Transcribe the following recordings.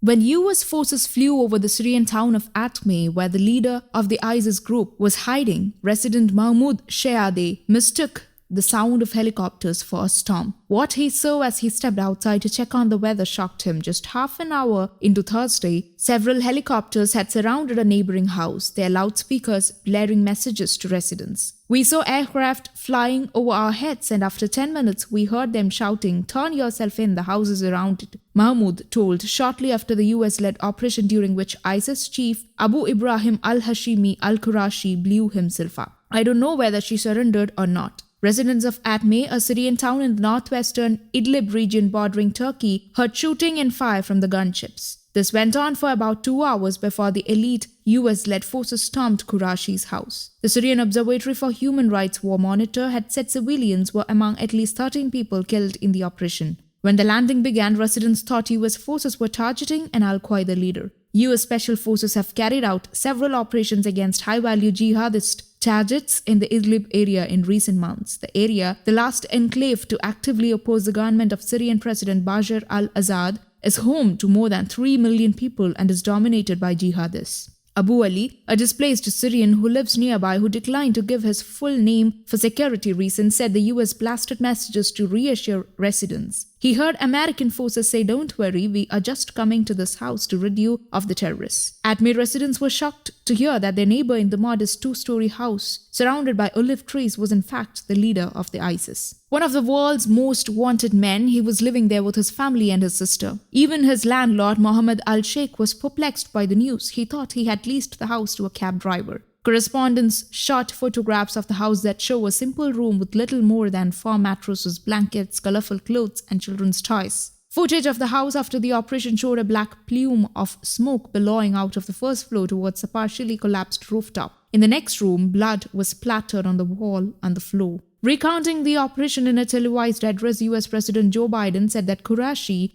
When US forces flew over the Syrian town of Atme, where the leader of the ISIS group was hiding, resident Mahmoud Shehadeh mistook the sound of helicopters for a storm. What he saw as he stepped outside to check on the weather shocked him. Just half an hour into Thursday, several helicopters had surrounded a neighbouring house, their loudspeakers blaring messages to residents. We saw aircraft flying over our heads, and after 10 minutes we heard them shouting, "Turn yourself in, the house is surrounded," Mahmoud told shortly after the US-led operation during which ISIS chief Abu Ibrahim al-Hashimi al-Qurashi blew himself up. "I don't know whether she surrendered or not." Residents of Atme, a Syrian town in the northwestern Idlib region bordering Turkey, heard shooting and fire from the gunships. This went on for about 2 hours before the elite US-led forces stormed Qurashi's house. The Syrian Observatory for Human Rights War Monitor had said civilians were among at least 13 people killed in the operation. When the landing began, residents thought US forces were targeting an al-Qaeda leader. US Special Forces have carried out several operations against high-value jihadist targets in the Idlib area in recent months. The area, the last enclave to actively oppose the government of Syrian President Bashar al-Assad, is home to more than 3 million people and is dominated by jihadists. Abu Ali, a displaced Syrian who lives nearby who declined to give his full name for security reasons, said the US blasted messages to reassure residents. He heard American forces say, "Don't worry, we are just coming to this house to rid you of the terrorists." Atme residents were shocked to hear that their neighbor in the modest 2-story house, surrounded by olive trees, was in fact the leader of the ISIS. One of the world's most wanted men, he was living there with his family and his sister. Even his landlord, Mohammed al-Sheikh, was perplexed by the news. He thought he had leased the house to a cab driver. Correspondents shot photographs of the house that show a simple room with little more than 4 mattresses, blankets, colorful clothes, and children's toys. Footage of the house after the operation showed a black plume of smoke billowing out of the first floor towards a partially collapsed rooftop. In the next room, blood was splattered on the wall and the floor. Recounting the operation in a televised address, US President Joe Biden said that Qurashi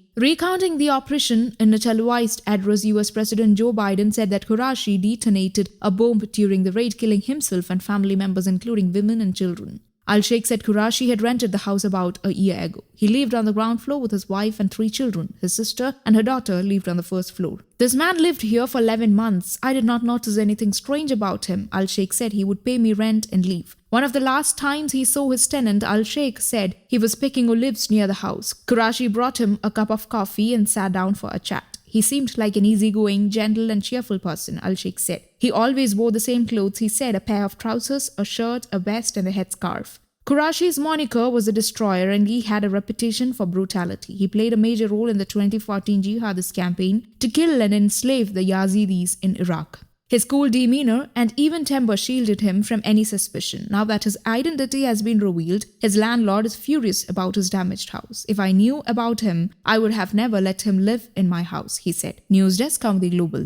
detonated a bomb during the raid, killing himself and family members, including women and children. Al-Sheikh said Qurashi had rented the house about a year ago. He lived on the ground floor with his wife and 3 children. His sister and her daughter lived on the first floor. "This man lived here for 11 months. I did not notice anything strange about him." Al-Sheikh said he would pay me rent and leave. One of the last times he saw his tenant, Al-Sheikh said he was picking olives near the house. Qurashi brought him a cup of coffee and sat down for a chat. "He seemed like an easygoing, gentle and cheerful person," Al-Sheikh said. "He always wore the same clothes," he said, "a pair of trousers, a shirt, a vest and a headscarf." Qurashi's moniker was a destroyer and he had a reputation for brutality. He played a major role in the 2014 jihadist campaign to kill and enslave the Yazidis in Iraq. His cool demeanor and even temper shielded him from any suspicion. Now that his identity has been revealed, his landlord is furious about his damaged house. "If I knew about him, I would have never let him live in my house," he said. News Desk, Kaumudy Global.